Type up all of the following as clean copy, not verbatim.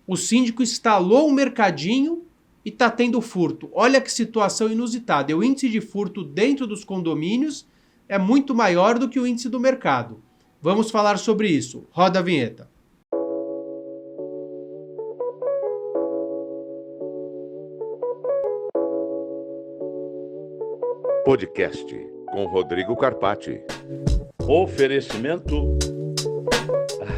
O síndico instalou um mercadinho e está tendo furto. Olha que situação inusitada. O índice de furto dentro dos condomínios é muito maior do que o índice do mercado. Vamos falar sobre isso. Roda a vinheta. Podcast com Rodrigo Carpati. Oferecimento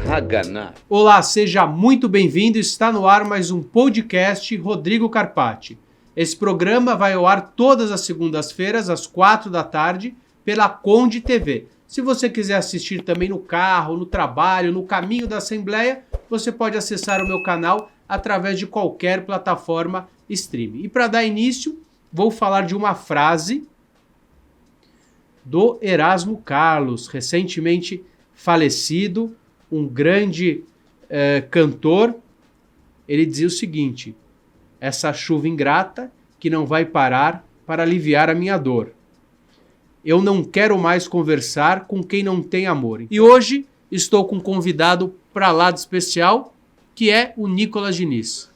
Haganá. Olá, seja muito bem-vindo. Está no ar mais um podcast Rodrigo Carpati. Esse programa vai ao ar todas as segundas-feiras, às 4 da tarde, pela Conde TV. Se você quiser assistir também no carro, no trabalho, no caminho da Assembleia, você pode acessar o meu canal através de qualquer plataforma streaming. E para dar início, vou falar de uma frase do Erasmo Carlos, recentemente falecido, um grande cantor. Ele dizia o seguinte: essa chuva ingrata que não vai parar para aliviar a minha dor. Eu não quero mais conversar com quem não tem amor. E hoje estou com um convidado para lá de especial, que é o Nicolas Diniz.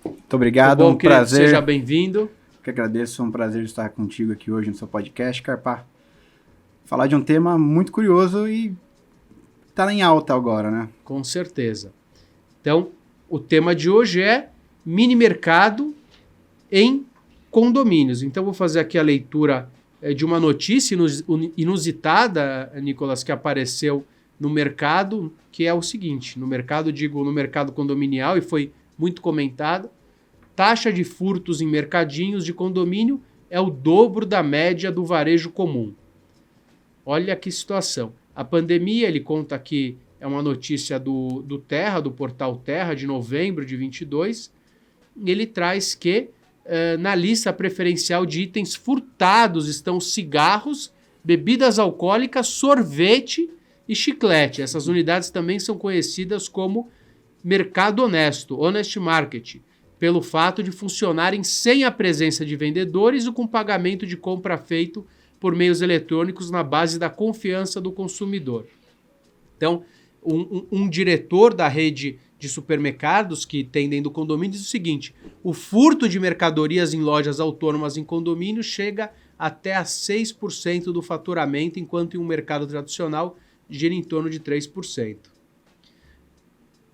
Muito obrigado, Bom, um prazer. Seja bem-vindo. Que agradeço, é um prazer estar contigo aqui hoje no seu podcast, Carpá. Falar de um tema muito curioso e tá em alta agora, né? Com certeza. Então, o tema de hoje é mini mercado em condomínios. Então, vou fazer aqui a leitura de uma notícia inusitada, Nicolas, que apareceu no mercado, que é o seguinte: no mercado condominial, e foi muito comentado, taxa de furtos em mercadinhos de condomínio é o dobro da média do varejo comum. Olha que situação. A pandemia, ele conta aqui, é uma notícia do Terra, do portal Terra, de novembro de 22. Ele traz que na lista preferencial de itens furtados estão cigarros, bebidas alcoólicas, sorvete e chiclete. Essas unidades também são conhecidas como mercado honesto, honest market, pelo fato de funcionarem sem a presença de vendedores ou com pagamento de compra feito por meios eletrônicos na base da confiança do consumidor. Então, um diretor da rede de supermercados que tem dentro do condomínio diz o seguinte: o furto de mercadorias em lojas autônomas em condomínio chega até a 6% do faturamento, enquanto em um mercado tradicional gira em torno de 3%.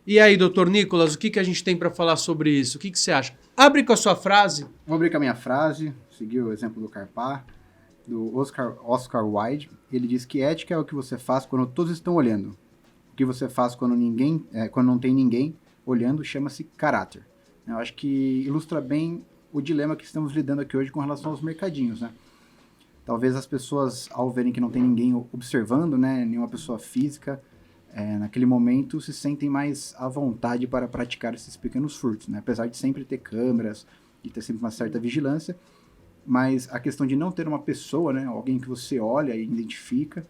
E aí, doutor Nicolas, o que a gente tem para falar sobre isso? O que você acha? Abre com a sua frase. Vou abrir com a minha frase, seguir o exemplo do Carpá, do Oscar Wilde. Ele diz que ética é o que você faz quando todos estão olhando. O que você faz quando não tem ninguém olhando chama-se caráter. Eu acho que ilustra bem o dilema que estamos lidando aqui hoje com relação aos mercadinhos, né? Talvez as pessoas, ao verem que não tem ninguém observando, né, nenhuma pessoa física, naquele momento se sentem mais à vontade para praticar esses pequenos furtos, né? Apesar de sempre ter câmeras e ter sempre uma certa vigilância, mas a questão de não ter uma pessoa, né, alguém que você olha e identifica,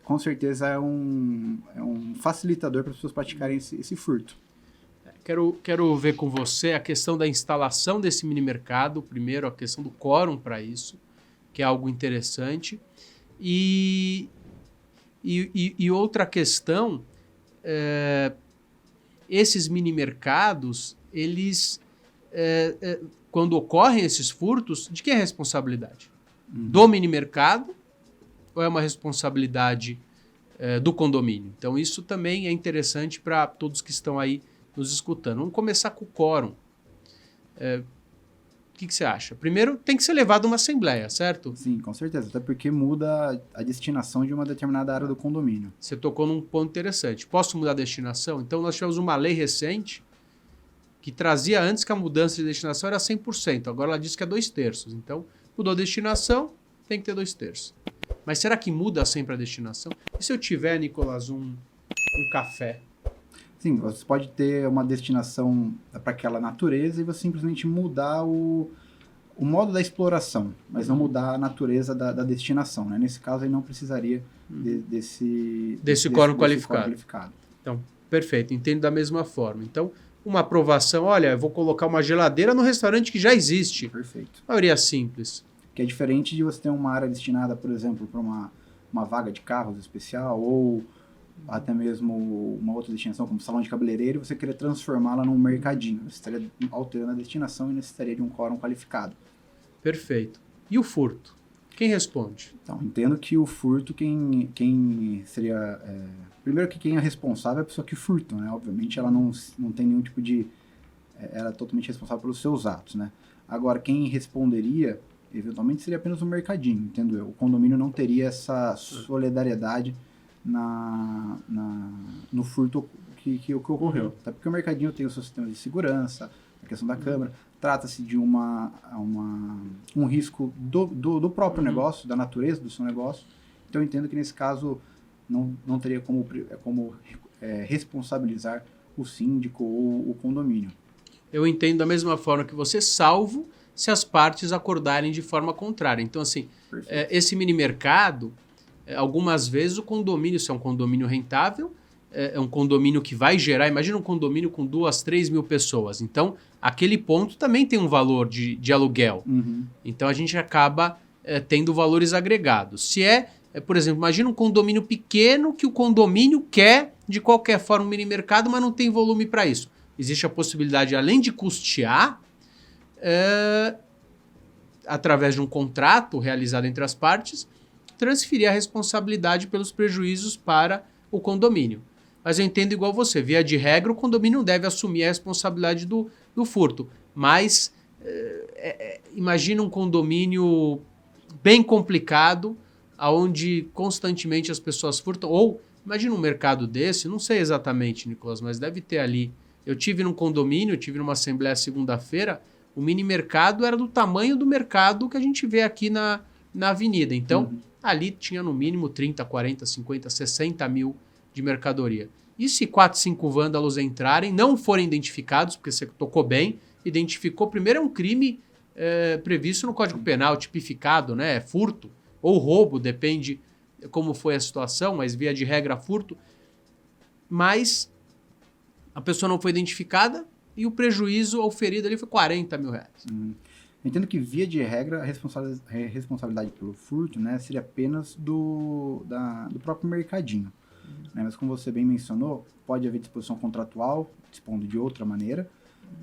com certeza é um facilitador para as pessoas praticarem esse furto. Quero ver com você a questão da instalação desse mini mercado, primeiro a questão do quórum para isso, que é algo interessante, e outra questão, esses mini mercados, eles, quando ocorrem esses furtos, de quem é a responsabilidade? Do mini mercado ou é uma responsabilidade do condomínio? Então isso também é interessante para todos que estão aí nos escutando. Vamos começar com o quórum. O que você acha? Primeiro, tem que ser levado a uma assembleia, certo? Sim, com certeza. Até porque muda a destinação de uma determinada área do condomínio. Você tocou num ponto interessante. Posso mudar a destinação? Então, nós tivemos uma lei recente que trazia antes que a mudança de destinação era 100%. Agora ela diz que é 2/3. Então, mudou a destinação, tem que ter 2/3. Mas será que muda sempre a destinação? E se eu tiver, Nicolas, um café? Sim, você pode ter uma destinação para aquela natureza e você simplesmente mudar o modo da exploração, mas não mudar a natureza da destinação, né? Nesse caso, aí não precisaria desse quórum qualificado. Então, perfeito, entendo da mesma forma. Então, uma aprovação, olha, eu vou colocar uma geladeira no restaurante que já existe. Perfeito. Maioria simples. Que é diferente de você ter uma área destinada, por exemplo, para uma vaga de carros especial ou até mesmo uma outra destinação, como salão de cabeleireiro, você querer transformá-la num mercadinho. Você estaria alterando a destinação e necessitaria de um quórum qualificado. Perfeito. E o furto? Quem responde? Então, entendo que o furto, quem seria... primeiro que quem é responsável é a pessoa que furta, né? Obviamente ela não tem nenhum tipo de... ela é totalmente responsável pelos seus atos, né? Agora, quem responderia, eventualmente, seria apenas o mercadinho, entendo eu. O condomínio não teria essa solidariedade no furto que ocorreu. Até porque o mercadinho tem o seu sistema de segurança, a questão da câmera. Trata-se de um risco do próprio negócio, da natureza do seu negócio. Então, eu entendo que, nesse caso, não teria como responsabilizar o síndico ou o condomínio. Eu entendo da mesma forma que você, salvo se as partes acordarem de forma contrária. Então, assim, esse mini mercado, algumas vezes o condomínio, se é um condomínio rentável, é um condomínio que vai gerar, imagina um condomínio com 2, 3 mil pessoas. Então, aquele ponto também tem um valor de aluguel. Uhum. Então, a gente acaba tendo valores agregados. Se por exemplo, imagina um condomínio pequeno que o condomínio quer, de qualquer forma, um mini mercado, mas não tem volume para isso. Existe a possibilidade, além de custear, através de um contrato realizado entre as partes, transferir a responsabilidade pelos prejuízos para o condomínio. Mas eu entendo igual você, via de regra, o condomínio não deve assumir a responsabilidade do furto. Mas imagina um condomínio bem complicado, onde constantemente as pessoas furtam. Ou imagina um mercado desse, não sei exatamente, Nicolas, mas deve ter ali. Eu tive num condomínio, eu tive numa assembleia segunda-feira, o mini mercado era do tamanho do mercado que a gente vê aqui na avenida. Então, ali tinha no mínimo 30, 40, 50, 60 mil de mercadoria. E se 4, 5 vândalos entrarem, não forem identificados, porque você tocou bem, identificou, primeiro é um crime previsto no Código Penal, tipificado, né? Furto ou roubo, depende como foi a situação, mas via de regra furto. Mas a pessoa não foi identificada e o prejuízo auferido ali foi 40 mil reais. Entendo que, via de regra, a responsabilidade pelo furto, né, seria apenas do próprio mercadinho. Né? Mas, como você bem mencionou, pode haver disposição contratual, dispondo de outra maneira,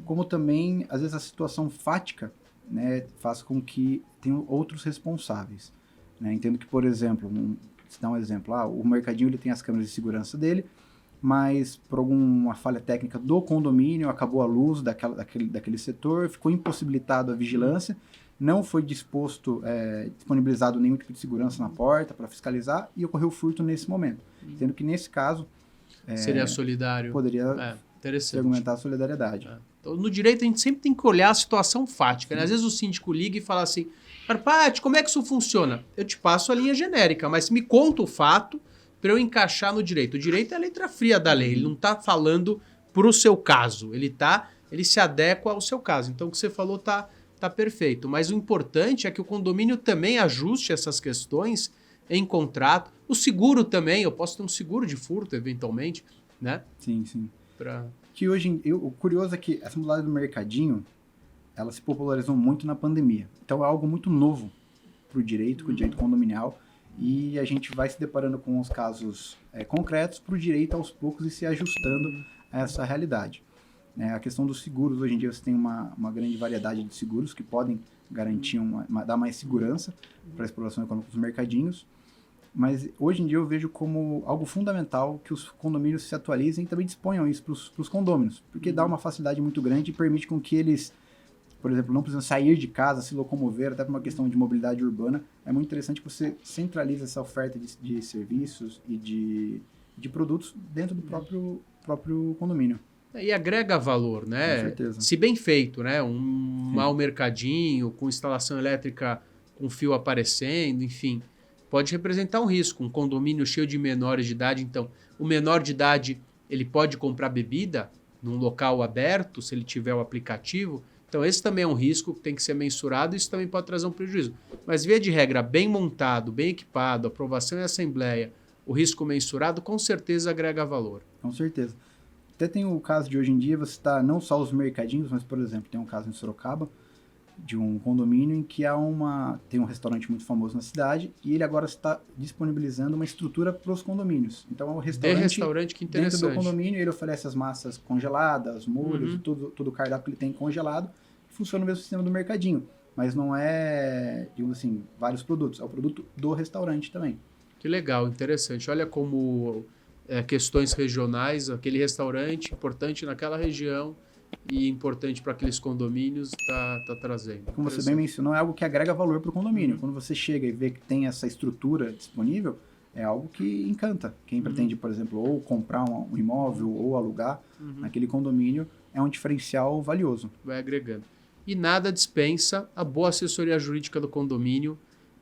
como também, às vezes, a situação fática, né, faz com que tenham outros responsáveis. Né? Entendo que, por exemplo, se dá um exemplo, o mercadinho ele tem as câmeras de segurança dele, mas por alguma falha técnica do condomínio, acabou a luz daquele setor, ficou impossibilitado a vigilância, não foi disponibilizado nenhum tipo de segurança na porta para fiscalizar e ocorreu furto nesse momento. Tendo que, nesse caso... seria solidário. Poderia se argumentar a solidariedade. Então, no direito, a gente sempre tem que olhar a situação fática. Né? Às vezes o síndico liga e fala assim, Carpati, como é que isso funciona? Eu te passo a linha genérica, mas me conta o fato para eu encaixar no direito. O direito é a letra fria da lei, ele não está falando para o seu caso, ele se adequa ao seu caso. Então, o que você falou tá perfeito. Mas o importante é que o condomínio também ajuste essas questões em contrato. O seguro também, eu posso ter um seguro de furto, eventualmente, né? Sim. Que hoje, o curioso é que essa modalidade do mercadinho, ela se popularizou muito na pandemia. Então, é algo muito novo para o direito, com o direito condominial. E a gente vai se deparando com os casos concretos para o direito aos poucos e se ajustando a essa realidade. A questão dos seguros, hoje em dia você tem uma grande variedade de seguros que podem garantir, dar mais segurança para a exploração econômica dos mercadinhos, mas hoje em dia eu vejo como algo fundamental que os condomínios se atualizem e também disponham isso para os condôminos, porque dá uma facilidade muito grande e permite com que eles, por exemplo, não precisam sair de casa, se locomover, até por uma questão de mobilidade urbana. É muito interessante que você centralize essa oferta de serviços e de produtos dentro do próprio condomínio. E agrega valor, né? Com certeza. Se bem feito, né? Um mau mercadinho, com instalação elétrica com fio aparecendo, enfim, pode representar um risco. Um condomínio cheio de menores de idade, então, o menor de idade, ele pode comprar bebida num local aberto, se ele tiver o aplicativo. Então, esse também é um risco que tem que ser mensurado e isso também pode trazer um prejuízo. Mas, via de regra, bem montado, bem equipado, aprovação em assembleia, o risco mensurado, com certeza agrega valor. Com certeza. Até tem o caso de hoje em dia, você está não só os mercadinhos, mas, por exemplo, tem um caso em Sorocaba, de um condomínio em que tem um restaurante muito famoso na cidade e ele agora está disponibilizando uma estrutura para os condomínios. Então, é um restaurante que interessante. dentro do condomínio, ele oferece as massas congeladas, molhos, todo o cardápio que ele tem congelado, funciona no mesmo sistema do mercadinho, mas não é, digamos assim, vários produtos, é o produto do restaurante também. Que legal, interessante. Olha como questões regionais, aquele restaurante importante naquela região e importante para aqueles condomínios está trazendo. Como você bem mencionou, é algo que agrega valor para o condomínio. Quando você chega e vê que tem essa estrutura disponível, é algo que encanta. Quem pretende, por exemplo, ou comprar um imóvel ou alugar naquele condomínio, é um diferencial valioso. Vai agregando. E nada dispensa a boa assessoria jurídica do condomínio.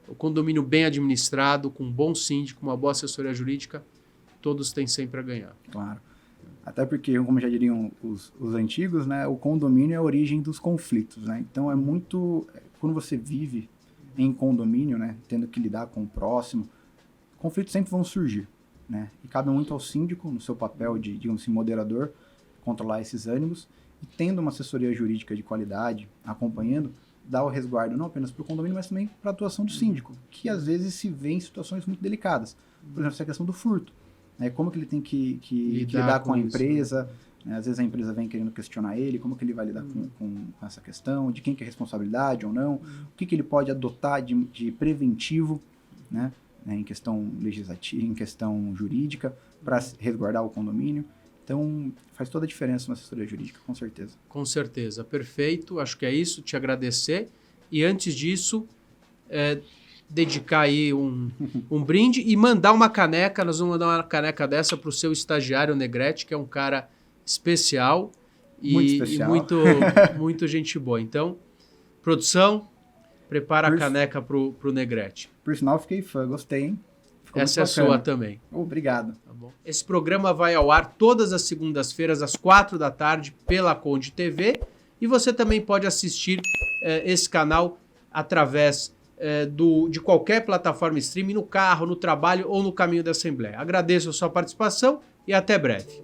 O condomínio bem administrado, com um bom síndico, uma boa assessoria jurídica, todos têm sempre a ganhar. Claro. Até porque, como já diriam os antigos, né, o condomínio é a origem dos conflitos, né? Então é muito... Quando você vive em condomínio, né, tendo que lidar com o próximo, conflitos sempre vão surgir, né? E cabe muito ao síndico, no seu papel de, digamos assim, moderador, controlar esses ânimos, e tendo uma assessoria jurídica de qualidade, acompanhando, dá o resguardo não apenas para o condomínio, mas também para a atuação do síndico, que às vezes se vê em situações muito delicadas. Por exemplo, essa questão do furto. Como que ele tem que lidar com a empresa, né? Às vezes a empresa vem querendo questionar ele, como que ele vai lidar com essa questão, de quem que é a responsabilidade ou não, o que ele pode adotar de preventivo, né? Em questão legislativa, em questão jurídica, para resguardar o condomínio. Então, faz toda a diferença uma assessoria jurídica, com certeza. Com certeza, perfeito, acho que é isso, te agradecer. E antes disso, dedicar aí um brinde e mandar uma caneca. Nós vamos mandar uma caneca dessa para o seu estagiário Negrete, que é um cara especial e muito gente boa. Então, produção, prepara a caneca para o Negrete. Por sinal, fiquei fã, gostei, hein? Ficou essa é a sua também. Obrigado. Tá bom. Esse programa vai ao ar todas as segundas-feiras, às 4h, pela Conde TV. E você também pode assistir esse canal através de qualquer plataforma streaming, no carro, no trabalho ou no caminho da Assembleia. Agradeço a sua participação e até breve.